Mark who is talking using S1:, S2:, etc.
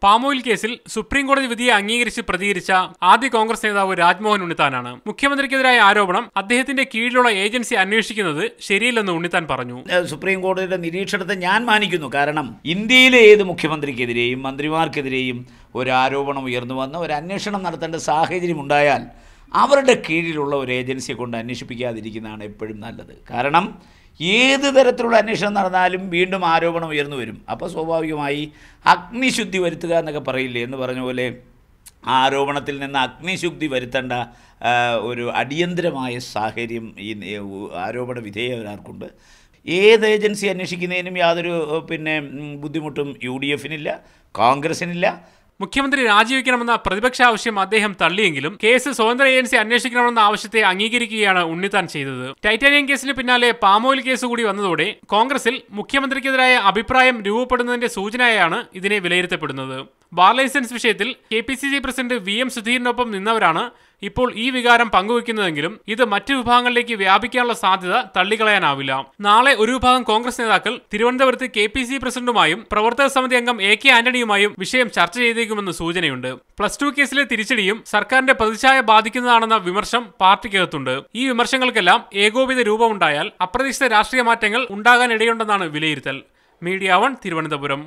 S1: Palm oil കേസിൽ supreme കോടതി വിധിയെ അംഗീകരിച്ച് പ്രതികരിച്ച ആദ്യ കോൺഗ്രസ് നേതാവ് രാജ്മോഹൻ ഉണ്ണിത്താനാണ്. മുഖ്യമന്ത്രിക്കെതിരായ ആരോപണം അദ്ദേഹത്തിന്റെ കീഴിലുള്ള ഏജൻസി അന്വേഷിക്കുന്നത് ശരിയില്ലെന്ന് ഉണ്ണിത്താൻ പറഞ്ഞു.
S2: സുപ്രീം കോടതിയുടെ നിരീക്ഷണത്തെ ഞാൻ മാനിക്കുന്നു. കാരണം ഇന്ത്യയിലെ ഏത് മുഖ്യമന്ത്രിക്കെതിരെയും മന്ത്രിമാർക്കെതിരെയും ഒരു ആരോപണം ഉയർന്നു വന്ന ഒരു അന്വേഷണം നടത്തേണ്ട സാഹചര്യം ഉണ്ടായാൽ അവരുടെ കീഴിലുള്ള ഒരു ഏജൻസിയെ കൊണ്ട് അന്വേഷിപ്പിക്കാതിരിക്കുന്നതാണ് എപ്പോഴും നല്ലത്. കാരണം ഏത് തരത്തിലുള്ള അന്വേഷണം നടന്നാലും വീണ്ടും ആരോപണം ഉയർന്നു വരും. അപ്പോൾ സ്വാഭാവികമായി അഗ്നിശുദ്ധി വരുത്തുക എന്നൊക്കെ പറയില്ലേ എന്ന് പറഞ്ഞ പോലെ ആരോപണത്തിൽ നിന്ന് അഗ്നിശുദ്ധി വരുത്തേണ്ട ഒരു അടിയന്തരമായ സാഹചര്യം ഈ ആരോപണ വിധേയരാർക്കുണ്ട്. ഏത് ഏജൻസി അന്വേഷിക്കുന്നതിനും യാതൊരു ബുദ്ധിമുട്ടും UDF-നില്ല, കോൺഗ്രസിനില്ല.
S1: മുഖ്യമന്ത്രി രാജിവെക്കണമെന്ന പ്രതിപക്ഷ ആവശ്യം അദ്ദേഹം തള്ളിയെങ്കിലും കേസ് സ്വതന്ത്ര ഏജൻസി അന്വേഷിക്കണമെന്ന ആവശ്യത്തെ അംഗീകരിക്കുകയാണ് ഉണ്ണിത്താൻ ചെയ്തത്. ടൈറ്റാനിയം കേസിന് പിന്നാലെ പാമോയിൽ കേസ് കൂടി വന്നതോടെ കോൺഗ്രസിൽ മുഖ്യമന്ത്രിക്കെതിരായ അഭിപ്രായം രൂപപ്പെടുന്നതിന്റെ സൂചനയായാണ് ഇതിനെ വിലയിരുത്തപ്പെടുന്നത്. ബാർ ലൈസൻസ് വിഷയത്തിൽ KPCC പ്രസിഡന്റ് VM സുധീറിനൊപ്പം നിന്നവരാണ് ഇപ്പോൾ ഈ വികാരം പങ്കുവെക്കുന്നതെങ്കിലും ഇത് മറ്റു വിഭാഗങ്ങളിലേക്ക് വ്യാപിക്കാനുള്ള സാധ്യത തള്ളിക്കളയാനാവില്ല. നാളെ ഒരു വിഭാഗം കോൺഗ്രസ് നേതാക്കൾ തിരുവനന്തപുരത്ത് KPCC പ്രസിഡന്റുമായും പ്രവർത്തക സമിതി അംഗം AK ആന്റണിയുമായും വിഷയം ചർച്ച ചെയ്തേക്കുമെന്ന് സൂചനയുണ്ട്. +2 കേസിലെ തിരിച്ചടിയും സർക്കാരിന്റെ പ്രതിച്ഛായ ബാധിക്കുന്നതാണെന്ന വിമർശം പാർട്ടിക്കകത്തുണ്ട്. ഈ വിമർശങ്ങൾക്കെല്ലാം ഏകോപിത രൂപമുണ്ടായാൽ അപ്രതീക്ഷിത രാഷ്ട്രീയ മാറ്റങ്ങൾ ഉണ്ടാകാനിടയുണ്ടെന്നാണ് വിലയിരുത്തൽ. മീഡിയ 1 തിരുവനന്തപുരം.